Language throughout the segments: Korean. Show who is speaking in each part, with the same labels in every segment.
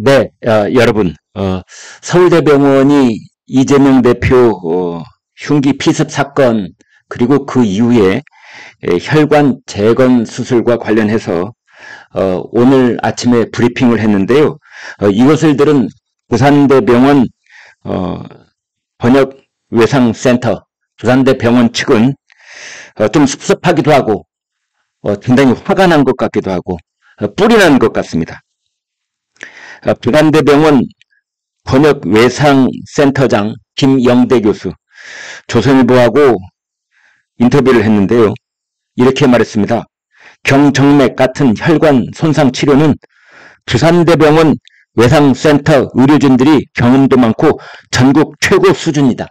Speaker 1: 네, 여러분, 서울대병원이 이재명 대표 흉기 피습 사건 그리고 그 이후에 혈관 재건 수술과 관련해서 오늘 아침에 브리핑을 했는데요. 이것을 들은 부산대병원 번역 외상센터 부산대병원 측은 좀 섭섭하기도 하고 굉장히 화가 난 것 같기도 하고 뿔이 난 것 같습니다. 부산대병원 번역외상센터장 김영대 교수, 조선일보하고 인터뷰를 했는데요. 이렇게 말했습니다. 경정맥 같은 혈관 손상 치료는 부산대병원 외상센터 의료진들이 경험도 많고 전국 최고 수준이다.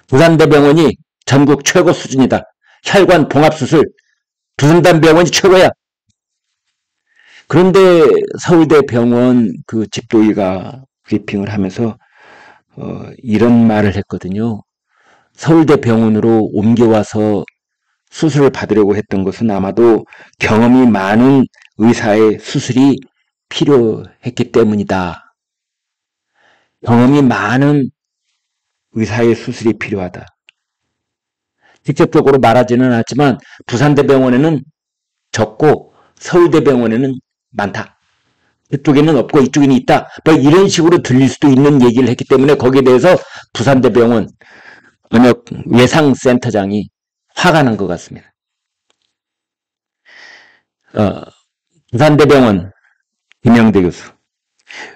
Speaker 1: 부산대병원이 전국 최고 수준이다. 혈관 봉합수술 부산대병원이 최고야. 그런데 서울대병원 그 집도의가 브리핑을 하면서 이런 말을 했거든요. 서울대병원으로 옮겨와서 수술을 받으려고 했던 것은 아마도 경험이 많은 의사의 수술이 필요했기 때문이다. 경험이 많은 의사의 수술이 필요하다. 직접적으로 말하지는 않았지만 부산대병원에는 적고 서울대병원에는 많다. 이쪽에는 없고 이쪽에는 있다. 뭐 이런 식으로 들릴 수도 있는 얘기를 했기 때문에 거기에 대해서 부산대병원 번역 외상센터장이 화가 난 것 같습니다. 부산대병원 김영대 교수.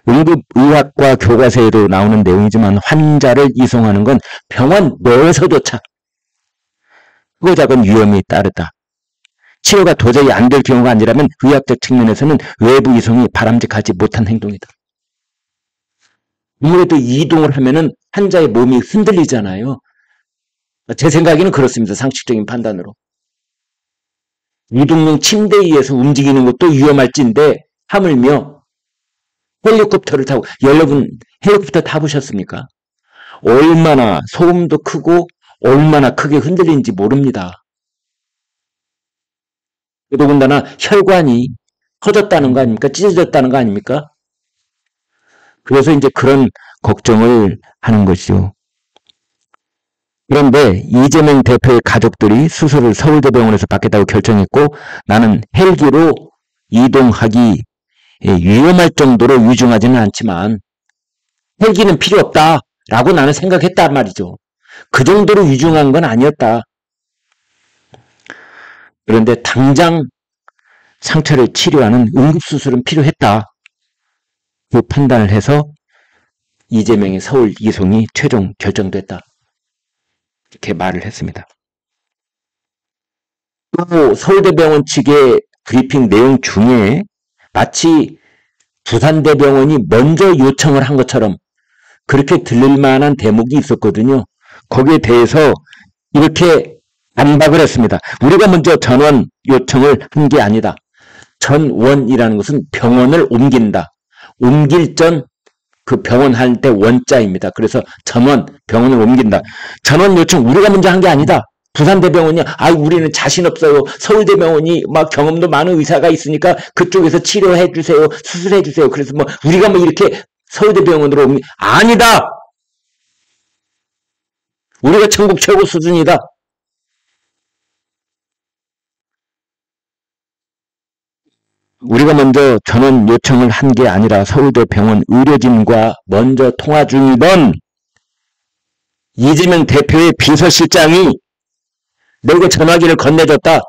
Speaker 1: 응급의학과 교과서에도 나오는 내용이지만 환자를 이송하는 건 병원 내에서조차 크고 작은 위험이 따르다. 치료가 도저히 안 될 경우가 아니라면 의학적 측면에서는 외부 이송이 바람직하지 못한 행동이다. 아무래도 이동을 하면은 환자의 몸이 흔들리잖아요. 제 생각에는 그렇습니다. 상식적인 판단으로. 이동용 침대에 의해서 움직이는 것도 위험할진데 하물며 헬리콥터를 타고, 여러분 헬리콥터 타보셨습니까? 얼마나 소음도 크고 얼마나 크게 흔들리는지 모릅니다. 더군다나 혈관이 터졌다는 거 아닙니까? 찢어졌다는 거 아닙니까? 그래서 이제 그런 걱정을 하는 것이죠. 그런데 이재명 대표의 가족들이 수술을 서울대병원에서 받겠다고 결정했고 나는 헬기로 이동하기 위험할 정도로 위중하지는 않지만 헬기는 필요 없다라고 나는 생각했단 말이죠. 그 정도로 위중한 건 아니었다. 그런데 당장 상처를 치료하는 응급수술은 필요했다. 그 판단을 해서 이재명의 서울 이송이 최종 결정됐다. 이렇게 말을 했습니다. 또 서울대병원 측의 브리핑 내용 중에 마치 부산대병원이 먼저 요청을 한 것처럼 그렇게 들릴 만한 대목이 있었거든요. 거기에 대해서 이렇게 반박을 했습니다. 우리가 먼저 전원 요청을 한 게 아니다. 전원이라는 것은 병원을 옮긴다. 옮길 전 그 병원 할 때 원자입니다. 그래서 전원, 병원을 옮긴다. 전원 요청 우리가 먼저 한 게 아니다. 부산대병원이 우리는 자신 없어요. 서울대병원이 막 경험도 많은 의사가 있으니까 그쪽에서 치료해 주세요. 수술해 주세요. 그래서 우리가 이렇게 서울대병원으로 아니다. 우리가 전국 최고 수준이다. 우리가 먼저 전원 요청을 한 게 아니라 서울대병원 의료진과 먼저 통화 중이던 이재명 대표의 비서실장이 내게 전화기를 건네줬다.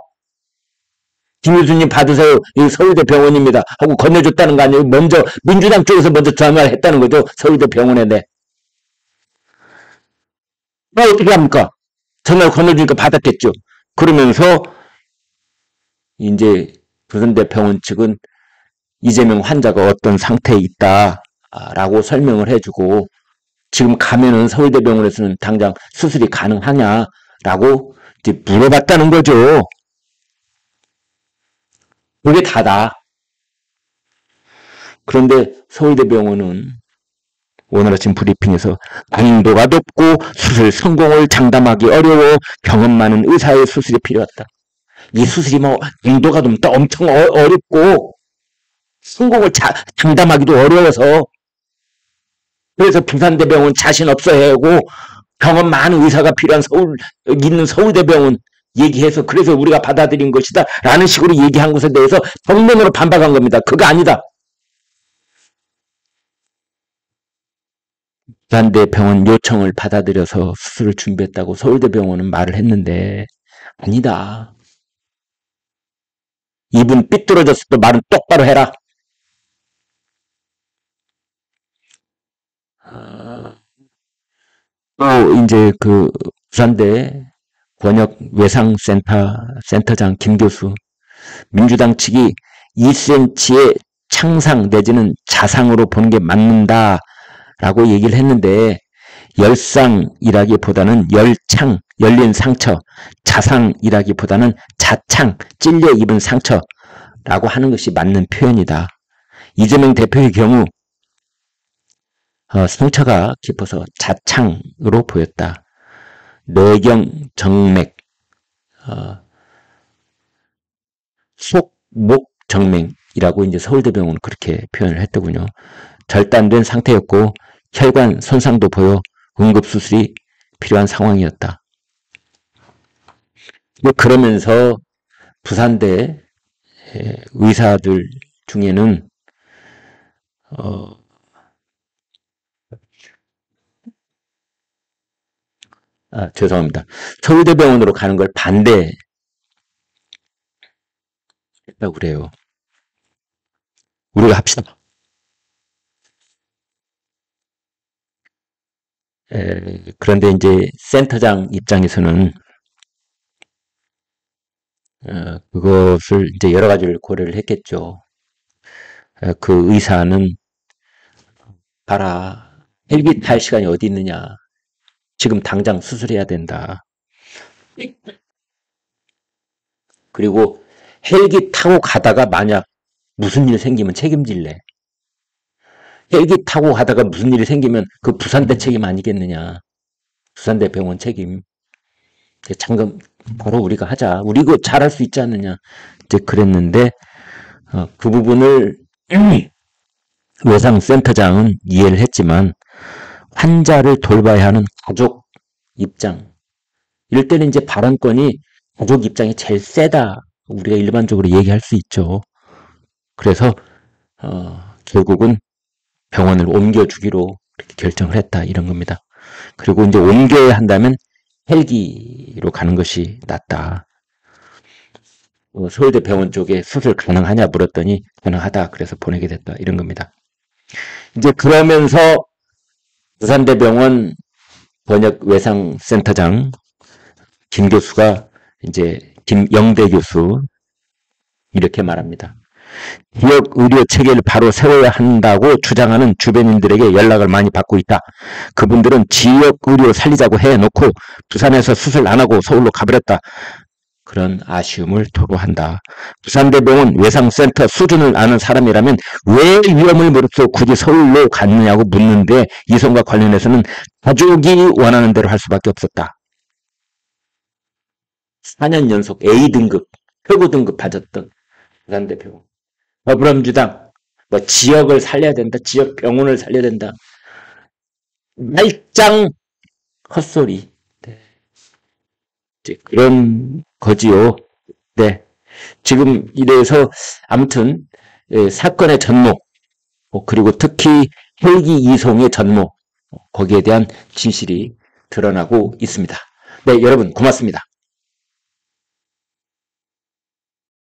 Speaker 1: 김 교수님 받으세요. 이 서울대병원입니다. 하고 건네줬다는 거 아니에요. 먼저 민주당 쪽에서 먼저 전화를 했다는 거죠. 서울대병원에. 어떻게 합니까? 전화를 건네주니까 받았겠죠. 그러면서 이제 부산대병원 측은 이재명 환자가 어떤 상태에 있다라고 설명을 해주고 지금 가면은 서울대병원에서는 당장 수술이 가능하냐라고 이제 물어봤다는 거죠. 그게 다다. 그런데 서울대병원은 오늘 아침 브리핑에서 난이도가 높고 수술 성공을 장담하기 어려워 경험 많은 의사의 수술이 필요하다. 이 수술이 난이도가 높다. 엄청 어렵고 성공을 장담하기도 어려워서 그래서 부산대병원 자신 없어 해고 경험 많은 의사가 필요한 있는 서울대병원 얘기해서 그래서 우리가 받아들인 것이다 라는 식으로 얘기한 것에 대해서 정면으로 반박한 겁니다. 그거 아니다. 부산대병원 요청을 받아들여서 수술을 준비했다고 서울대병원은 말을 했는데 아니다. 입은 삐뚤어졌을 때 말은 똑바로 해라. 또 이제 그 부산대 권역 외상센터장 김 교수, 민주당 측이 2cm의 창상 내지는 자상으로 보는 게 맞는다라고 얘기를 했는데 열상이라기보다는 열창, 열린 상처, 자상이라기보다는 자창, 찔려 입은 상처라고 하는 것이 맞는 표현이다. 이재명 대표의 경우 상처가 깊어서 자창으로 보였다. 뇌경 정맥, 속목 정맥이라고 이제 서울대병원은 그렇게 표현을 했더군요. 절단된 상태였고 혈관 손상도 보여 응급수술이 필요한 상황이었다. 그러면서 부산대 의사들 중에는 죄송합니다. 서울대병원으로 가는 걸 반대했다고 그래요. 우리가 합시다. 그런데 이제 센터장 입장에서는 그것을 이제 여러 가지를 고려를 했겠죠. 그 의사는 봐라. 헬기 탈 시간이 어디 있느냐. 지금 당장 수술해야 된다. 그리고 헬기 타고 가다가 만약 무슨 일 생기면 책임질래. 헬기 타고 가다가 무슨 일이 생기면 그 부산대 책임 아니겠느냐. 부산대 병원 책임. 잠깐 바로 우리가 하자. 우리 이거 잘할 수 있지 않느냐. 이제 그랬는데 그 부분을 외상센터장은 이해를 했지만 환자를 돌봐야 하는 가족 입장. 이럴 때는 이제 발언권이 가족 입장이 제일 세다. 우리가 일반적으로 얘기할 수 있죠. 그래서 결국은 병원을 옮겨주기로 이렇게 결정을 했다. 이런 겁니다. 그리고 이제 옮겨야 한다면 헬기로 가는 것이 낫다. 서울대 병원 쪽에 수술 가능하냐 물었더니 가능하다. 그래서 보내게 됐다. 이런 겁니다. 이제 그러면서 부산대병원 번역외상센터장 김 교수가 이제 김영대 교수 이렇게 말합니다. 지역 의료 체계를 바로 세워야 한다고 주장하는 주변인들에게 연락을 많이 받고 있다. 그분들은 지역 의료 살리자고 해놓고 부산에서 수술 안 하고 서울로 가버렸다. 그런 아쉬움을 토로한다. 부산대병원 외상센터 수준을 아는 사람이라면 왜 위험을 무릅쓰고 굳이 서울로 갔느냐고 묻는데 이성과 관련해서는 가족이 원하는 대로 할 수밖에 없었다. 4년 연속 A등급, 최고 등급 받았던 부산대병원. 더불어민주당 뭐 지역을 살려야 된다. 지역 병원을 살려야 된다. 말짱 헛소리. 네. 이제 그런 거지요. 네. 지금 이래서 아무튼 사건의 전모 그리고 특히 헬기 이송의 전모 거기에 대한 진실이 드러나고 있습니다. 네, 여러분 고맙습니다.